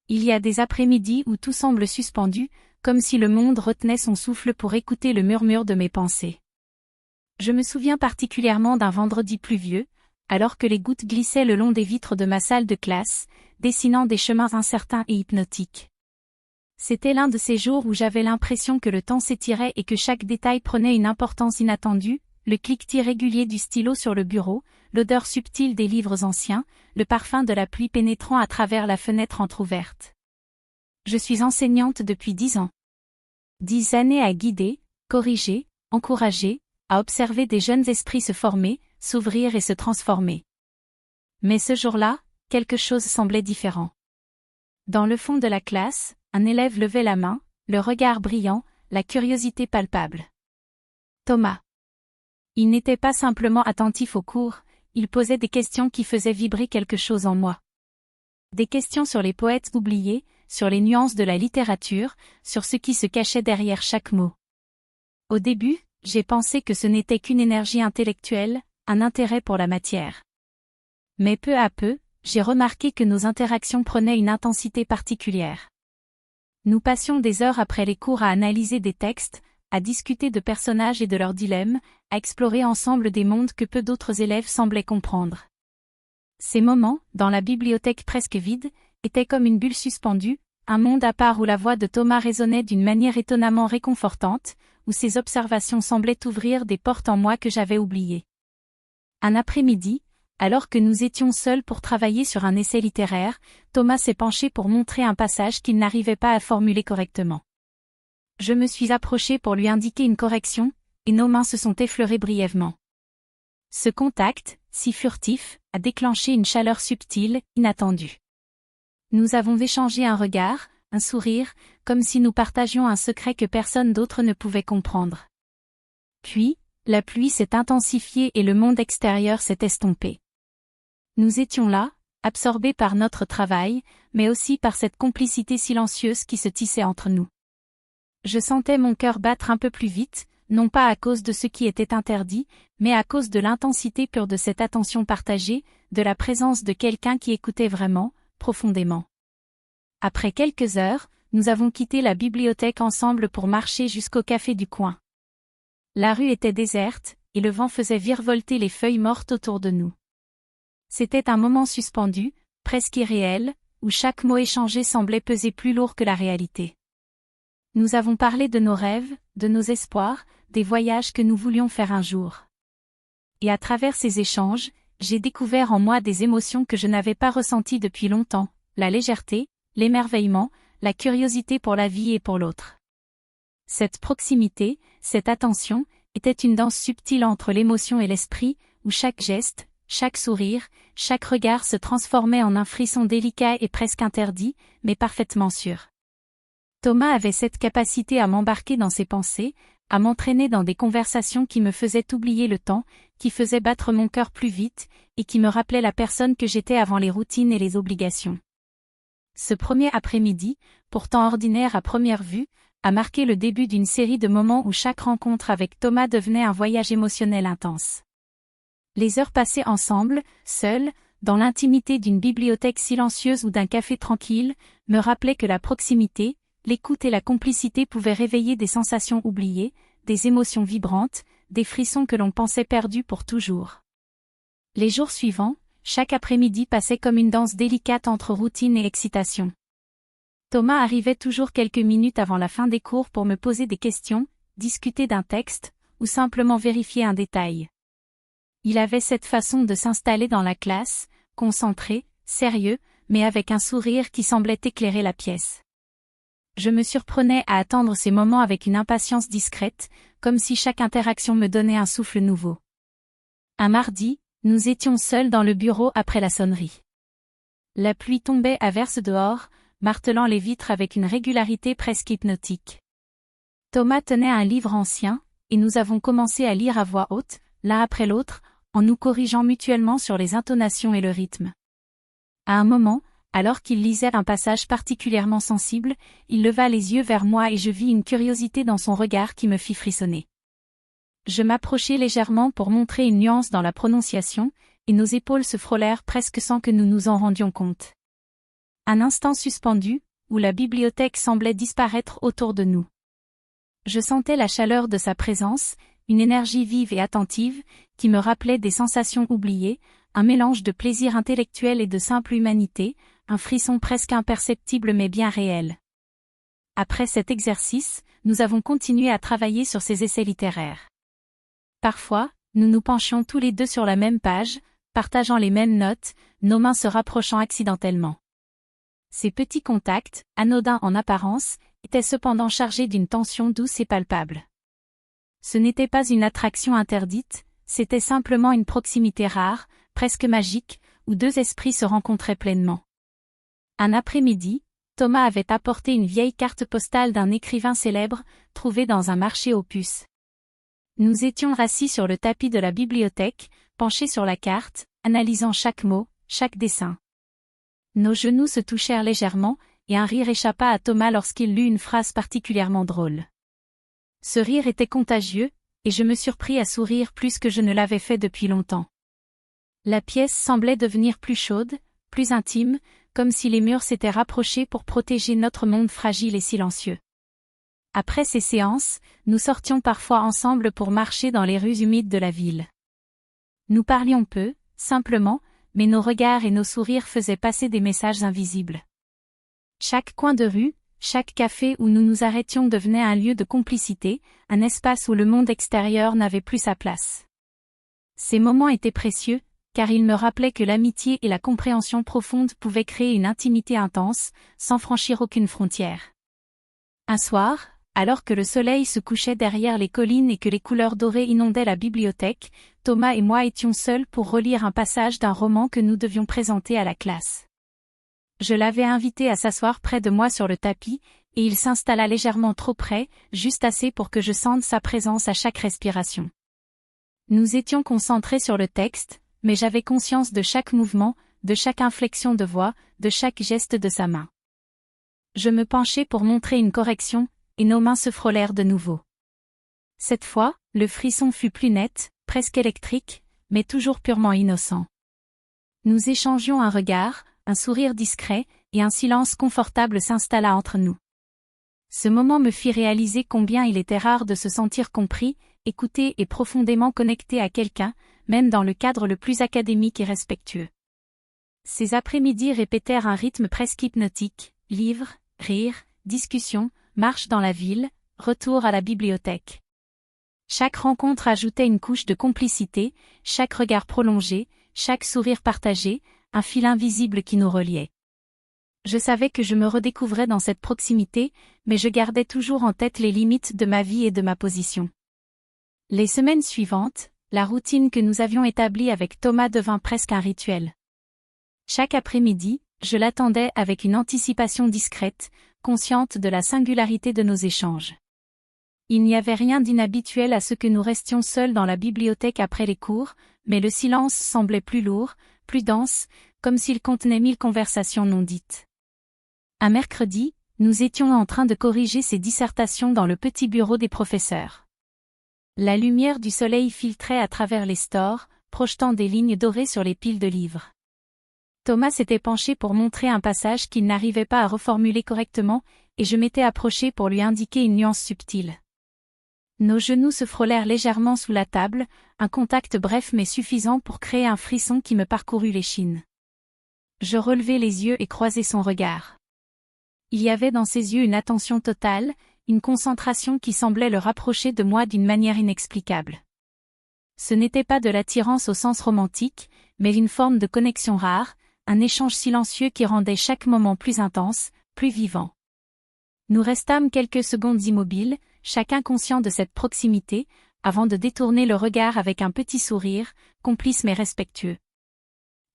Il y a des après-midi où tout semble suspendu, comme si le monde retenait son souffle pour écouter le murmure de mes pensées. Je me souviens particulièrement d'un vendredi pluvieux, alors que les gouttes glissaient le long des vitres de ma salle de classe, dessinant des chemins incertains et hypnotiques. C'était l'un de ces jours où j'avais l'impression que le temps s'étirait et que chaque détail prenait une importance inattendue, le cliquetis régulier du stylo sur le bureau, l'odeur subtile des livres anciens, le parfum de la pluie pénétrant à travers la fenêtre entr'ouverte. Je suis enseignante depuis 10 ans. 10 années à guider, corriger, encourager, à observer des jeunes esprits se former, s'ouvrir et se transformer. Mais ce jour-là, quelque chose semblait différent. Dans le fond de la classe, un élève levait la main, le regard brillant, la curiosité palpable. Thomas. Il n'était pas simplement attentif au cours, il posait des questions qui faisaient vibrer quelque chose en moi. Des questions sur les poètes oubliés, sur les nuances de la littérature, sur ce qui se cachait derrière chaque mot. Au début, j'ai pensé que ce n'était qu'une énergie intellectuelle, un intérêt pour la matière. Mais peu à peu, j'ai remarqué que nos interactions prenaient une intensité particulière. Nous passions des heures après les cours à analyser des textes, à discuter de personnages et de leurs dilemmes, à explorer ensemble des mondes que peu d'autres élèves semblaient comprendre. Ces moments, dans la bibliothèque presque vide, étaient comme une bulle suspendue, un monde à part où la voix de Thomas résonnait d'une manière étonnamment réconfortante, où ses observations semblaient ouvrir des portes en moi que j'avais oubliées. Un après-midi, alors que nous étions seuls pour travailler sur un essai littéraire, Thomas s'est penché pour montrer un passage qu'il n'arrivait pas à formuler correctement. Je me suis approchée pour lui indiquer une correction, et nos mains se sont effleurées brièvement. Ce contact, si furtif, a déclenché une chaleur subtile, inattendue. Nous avons échangé un regard, un sourire, comme si nous partagions un secret que personne d'autre ne pouvait comprendre. Puis, la pluie s'est intensifiée et le monde extérieur s'est estompé. Nous étions là, absorbés par notre travail, mais aussi par cette complicité silencieuse qui se tissait entre nous. Je sentais mon cœur battre un peu plus vite, non pas à cause de ce qui était interdit, mais à cause de l'intensité pure de cette attention partagée, de la présence de quelqu'un qui écoutait vraiment, profondément. Après quelques heures, nous avons quitté la bibliothèque ensemble pour marcher jusqu'au café du coin. La rue était déserte, et le vent faisait virevolter les feuilles mortes autour de nous. C'était un moment suspendu, presque irréel, où chaque mot échangé semblait peser plus lourd que la réalité. Nous avons parlé de nos rêves, de nos espoirs, des voyages que nous voulions faire un jour. Et à travers ces échanges, j'ai découvert en moi des émotions que je n'avais pas ressenties depuis longtemps, la légèreté, l'émerveillement, la curiosité pour la vie et pour l'autre. Cette proximité, cette attention, était une danse subtile entre l'émotion et l'esprit, où chaque geste, chaque sourire, chaque regard se transformait en un frisson délicat et presque interdit, mais parfaitement sûr. Thomas avait cette capacité à m'embarquer dans ses pensées, à m'entraîner dans des conversations qui me faisaient oublier le temps, qui faisaient battre mon cœur plus vite, et qui me rappelaient la personne que j'étais avant les routines et les obligations. Ce premier après-midi, pourtant ordinaire à première vue, a marqué le début d'une série de moments où chaque rencontre avec Thomas devenait un voyage émotionnel intense. Les heures passées ensemble, seuls, dans l'intimité d'une bibliothèque silencieuse ou d'un café tranquille, me rappelaient que la proximité, l'écoute et la complicité pouvaient réveiller des sensations oubliées, des émotions vibrantes, des frissons que l'on pensait perdus pour toujours. Les jours suivants, chaque après-midi passait comme une danse délicate entre routine et excitation. Thomas arrivait toujours quelques minutes avant la fin des cours pour me poser des questions, discuter d'un texte, ou simplement vérifier un détail. Il avait cette façon de s'installer dans la classe, concentré, sérieux, mais avec un sourire qui semblait éclairer la pièce. Je me surprenais à attendre ces moments avec une impatience discrète, comme si chaque interaction me donnait un souffle nouveau. Un mardi, nous étions seuls dans le bureau après la sonnerie. La pluie tombait à verse dehors, martelant les vitres avec une régularité presque hypnotique. Thomas tenait un livre ancien, et nous avons commencé à lire à voix haute, l'un après l'autre, en nous corrigeant mutuellement sur les intonations et le rythme. À un moment, alors qu'il lisait un passage particulièrement sensible, il leva les yeux vers moi et je vis une curiosité dans son regard qui me fit frissonner. Je m'approchai légèrement pour montrer une nuance dans la prononciation, et nos épaules se frôlèrent presque sans que nous nous en rendions compte. Un instant suspendu, où la bibliothèque semblait disparaître autour de nous. Je sentais la chaleur de sa présence, une énergie vive et attentive, qui me rappelait des sensations oubliées, un mélange de plaisir intellectuel et de simple humanité, un frisson presque imperceptible mais bien réel. Après cet exercice, nous avons continué à travailler sur ces essais littéraires. Parfois, nous nous penchions tous les deux sur la même page, partageant les mêmes notes, nos mains se rapprochant accidentellement. Ces petits contacts, anodins en apparence, étaient cependant chargés d'une tension douce et palpable. Ce n'était pas une attraction interdite, c'était simplement une proximité rare, presque magique, où deux esprits se rencontraient pleinement. Un après-midi, Thomas avait apporté une vieille carte postale d'un écrivain célèbre, trouvée dans un marché aux puces. Nous étions assis sur le tapis de la bibliothèque, penchés sur la carte, analysant chaque mot, chaque dessin. Nos genoux se touchèrent légèrement, et un rire échappa à Thomas lorsqu'il lut une phrase particulièrement drôle. Ce rire était contagieux, et je me surpris à sourire plus que je ne l'avais fait depuis longtemps. La pièce semblait devenir plus chaude, plus intime, comme si les murs s'étaient rapprochés pour protéger notre monde fragile et silencieux. Après ces séances, nous sortions parfois ensemble pour marcher dans les rues humides de la ville. Nous parlions peu, simplement, mais nos regards et nos sourires faisaient passer des messages invisibles. Chaque coin de rue, chaque café où nous nous arrêtions devenait un lieu de complicité, un espace où le monde extérieur n'avait plus sa place. Ces moments étaient précieux, car ils me rappelaient que l'amitié et la compréhension profonde pouvaient créer une intimité intense, sans franchir aucune frontière. Un soir, alors que le soleil se couchait derrière les collines et que les couleurs dorées inondaient la bibliothèque, Thomas et moi étions seuls pour relire un passage d'un roman que nous devions présenter à la classe. Je l'avais invité à s'asseoir près de moi sur le tapis, et il s'installa légèrement trop près, juste assez pour que je sente sa présence à chaque respiration. Nous étions concentrés sur le texte, mais j'avais conscience de chaque mouvement, de chaque inflexion de voix, de chaque geste de sa main. Je me penchai pour montrer une correction, et nos mains se frôlèrent de nouveau. Cette fois, le frisson fut plus net, presque électrique, mais toujours purement innocent. Nous échangions un regard, un sourire discret, et un silence confortable s'installa entre nous. Ce moment me fit réaliser combien il était rare de se sentir compris, écouté et profondément connecté à quelqu'un, même dans le cadre le plus académique et respectueux. Ces après-midi répétèrent un rythme presque hypnotique, livres, rires, discussions, marche dans la ville, retour à la bibliothèque. Chaque rencontre ajoutait une couche de complicité, chaque regard prolongé, chaque sourire partagé, un fil invisible qui nous reliait. Je savais que je me redécouvrais dans cette proximité, mais je gardais toujours en tête les limites de ma vie et de ma position. Les semaines suivantes, la routine que nous avions établie avec Thomas devint presque un rituel. Chaque après-midi, je l'attendais avec une anticipation discrète, consciente de la singularité de nos échanges. Il n'y avait rien d'inhabituel à ce que nous restions seuls dans la bibliothèque après les cours, mais le silence semblait plus lourd, plus dense, comme s'il contenait 1000 conversations non dites. Un mercredi, nous étions en train de corriger ces dissertations dans le petit bureau des professeurs. La lumière du soleil filtrait à travers les stores, projetant des lignes dorées sur les piles de livres. Thomas s'était penché pour montrer un passage qu'il n'arrivait pas à reformuler correctement, et je m'étais approché pour lui indiquer une nuance subtile. Nos genoux se frôlèrent légèrement sous la table, un contact bref mais suffisant pour créer un frisson qui me parcourut l'échine. Je relevai les yeux et croisai son regard. Il y avait dans ses yeux une attention totale, une concentration qui semblait le rapprocher de moi d'une manière inexplicable. Ce n'était pas de l'attirance au sens romantique, mais une forme de connexion rare, un échange silencieux qui rendait chaque moment plus intense, plus vivant. Nous restâmes quelques secondes immobiles, chacun conscient de cette proximité, avant de détourner le regard avec un petit sourire, complice mais respectueux.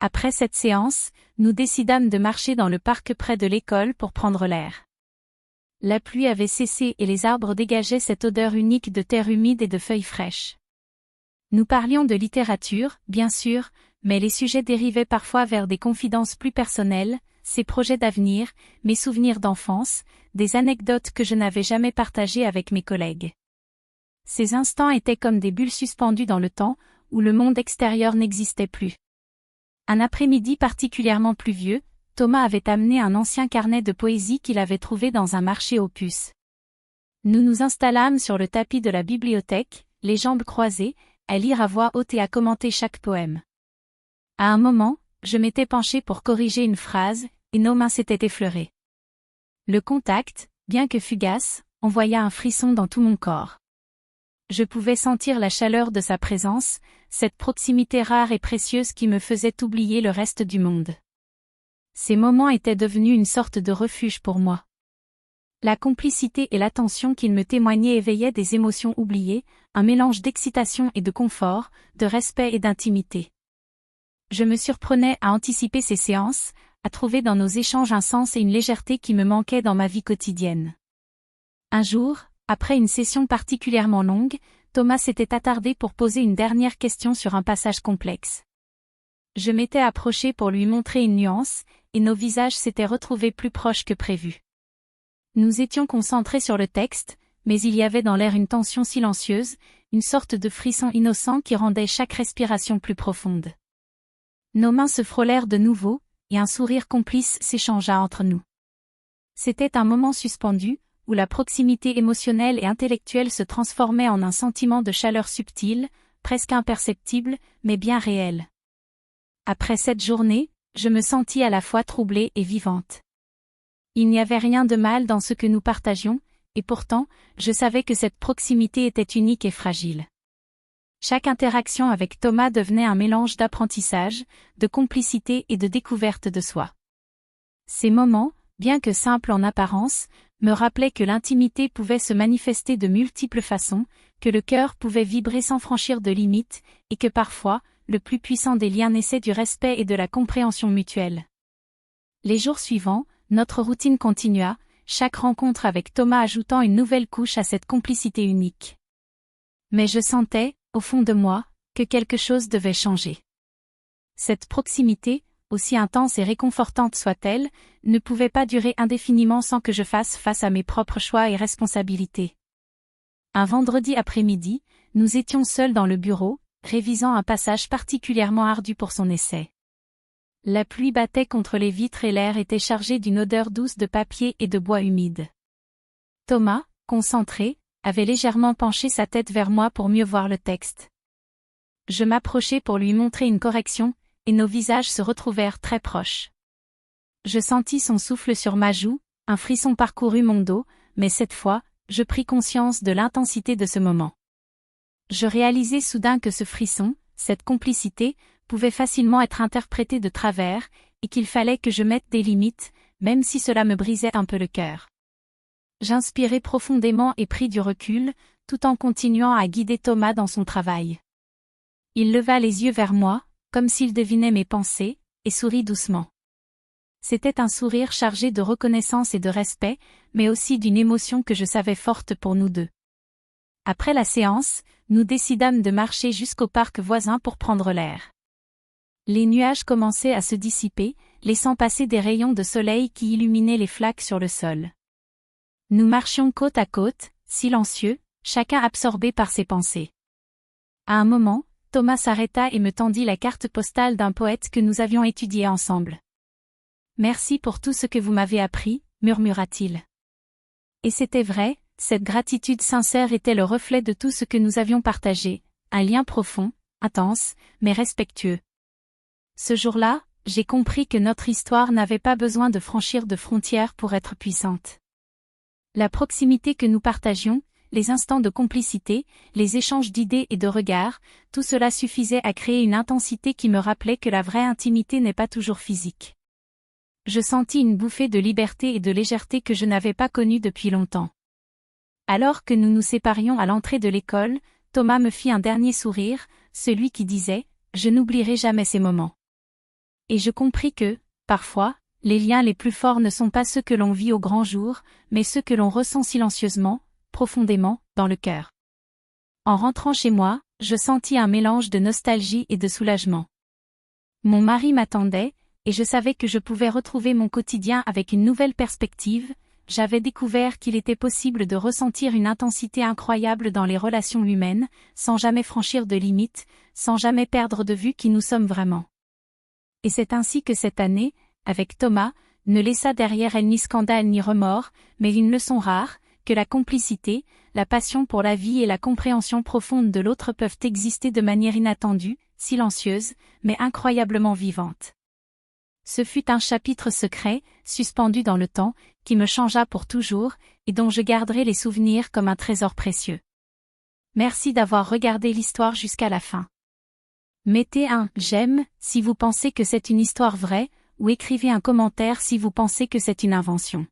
Après cette séance, nous décidâmes de marcher dans le parc près de l'école pour prendre l'air. La pluie avait cessé et les arbres dégageaient cette odeur unique de terre humide et de feuilles fraîches. Nous parlions de littérature, bien sûr, mais les sujets dérivaient parfois vers des confidences plus personnelles, ses projets d'avenir, mes souvenirs d'enfance, des anecdotes que je n'avais jamais partagées avec mes collègues. Ces instants étaient comme des bulles suspendues dans le temps, où le monde extérieur n'existait plus. Un après-midi particulièrement pluvieux, Thomas avait amené un ancien carnet de poésie qu'il avait trouvé dans un marché aux puces. Nous nous installâmes sur le tapis de la bibliothèque, les jambes croisées, à lire à voix haute et à commenter chaque poème. À un moment, je m'étais penchée pour corriger une phrase, et nos mains s'étaient effleurées. Le contact, bien que fugace, envoya un frisson dans tout mon corps. Je pouvais sentir la chaleur de sa présence, cette proximité rare et précieuse qui me faisait oublier le reste du monde. Ces moments étaient devenus une sorte de refuge pour moi. La complicité et l'attention qu'il me témoignait éveillaient des émotions oubliées, un mélange d'excitation et de confort, de respect et d'intimité. Je me surprenais à anticiper ces séances, à trouver dans nos échanges un sens et une légèreté qui me manquaient dans ma vie quotidienne. Un jour, après une session particulièrement longue, Thomas s'était attardé pour poser une dernière question sur un passage complexe. Je m'étais approchée pour lui montrer une nuance, et nos visages s'étaient retrouvés plus proches que prévu. Nous étions concentrés sur le texte, mais il y avait dans l'air une tension silencieuse, une sorte de frisson innocent qui rendait chaque respiration plus profonde. Nos mains se frôlèrent de nouveau, et un sourire complice s'échangea entre nous. C'était un moment suspendu, où la proximité émotionnelle et intellectuelle se transformait en un sentiment de chaleur subtile, presque imperceptible, mais bien réel. Après cette journée, je me sentis à la fois troublée et vivante. Il n'y avait rien de mal dans ce que nous partagions, et pourtant, je savais que cette proximité était unique et fragile. Chaque interaction avec Thomas devenait un mélange d'apprentissage, de complicité et de découverte de soi. Ces moments, bien que simples en apparence, me rappelaient que l'intimité pouvait se manifester de multiples façons, que le cœur pouvait vibrer sans franchir de limites, et que parfois, le plus puissant des liens naissait du respect et de la compréhension mutuelle. Les jours suivants, notre routine continua, chaque rencontre avec Thomas ajoutant une nouvelle couche à cette complicité unique. Mais je sentais, au fond de moi, que quelque chose devait changer. Cette proximité, aussi intense et réconfortante soit-elle, ne pouvait pas durer indéfiniment sans que je fasse face à mes propres choix et responsabilités. Un vendredi après-midi, nous étions seuls dans le bureau, révisant un passage particulièrement ardu pour son essai. La pluie battait contre les vitres et l'air était chargé d'une odeur douce de papier et de bois humide. Thomas, concentré, avait légèrement penché sa tête vers moi pour mieux voir le texte. Je m'approchai pour lui montrer une correction, et nos visages se retrouvèrent très proches. Je sentis son souffle sur ma joue, un frisson parcourut mon dos, mais cette fois, je pris conscience de l'intensité de ce moment. Je réalisai soudain que ce frisson, cette complicité, pouvait facilement être interprété de travers, et qu'il fallait que je mette des limites, même si cela me brisait un peu le cœur. J'inspirai profondément et pris du recul, tout en continuant à guider Thomas dans son travail. Il leva les yeux vers moi, comme s'il devinait mes pensées, et sourit doucement. C'était un sourire chargé de reconnaissance et de respect, mais aussi d'une émotion que je savais forte pour nous deux. Après la séance, nous décidâmes de marcher jusqu'au parc voisin pour prendre l'air. Les nuages commençaient à se dissiper, laissant passer des rayons de soleil qui illuminaient les flaques sur le sol. Nous marchions côte à côte, silencieux, chacun absorbé par ses pensées. À un moment, Thomas s'arrêta et me tendit la carte postale d'un poète que nous avions étudié ensemble. « Merci pour tout ce que vous m'avez appris », murmura-t-il. Et c'était vrai, cette gratitude sincère était le reflet de tout ce que nous avions partagé, un lien profond, intense, mais respectueux. Ce jour-là, j'ai compris que notre histoire n'avait pas besoin de franchir de frontières pour être puissante. La proximité que nous partagions, les instants de complicité, les échanges d'idées et de regards, tout cela suffisait à créer une intensité qui me rappelait que la vraie intimité n'est pas toujours physique. Je sentis une bouffée de liberté et de légèreté que je n'avais pas connue depuis longtemps. Alors que nous nous séparions à l'entrée de l'école, Thomas me fit un dernier sourire, celui qui disait « Je n'oublierai jamais ces moments ». Et je compris que, parfois, les liens les plus forts ne sont pas ceux que l'on vit au grand jour, mais ceux que l'on ressent silencieusement, profondément, dans le cœur. En rentrant chez moi, je sentis un mélange de nostalgie et de soulagement. Mon mari m'attendait, et je savais que je pouvais retrouver mon quotidien avec une nouvelle perspective. J'avais découvert qu'il était possible de ressentir une intensité incroyable dans les relations humaines, sans jamais franchir de limites, sans jamais perdre de vue qui nous sommes vraiment. Et c'est ainsi que cette année, avec Thomas, ne laissa derrière elle ni scandale ni remords, mais une leçon rare, que la complicité, la passion pour la vie et la compréhension profonde de l'autre peuvent exister de manière inattendue, silencieuse, mais incroyablement vivante. Ce fut un chapitre secret, suspendu dans le temps, qui me changea pour toujours, et dont je garderai les souvenirs comme un trésor précieux. Merci d'avoir regardé l'histoire jusqu'à la fin. Mettez un « j'aime » si vous pensez que c'est une histoire vraie, ou écrivez un commentaire si vous pensez que c'est une invention.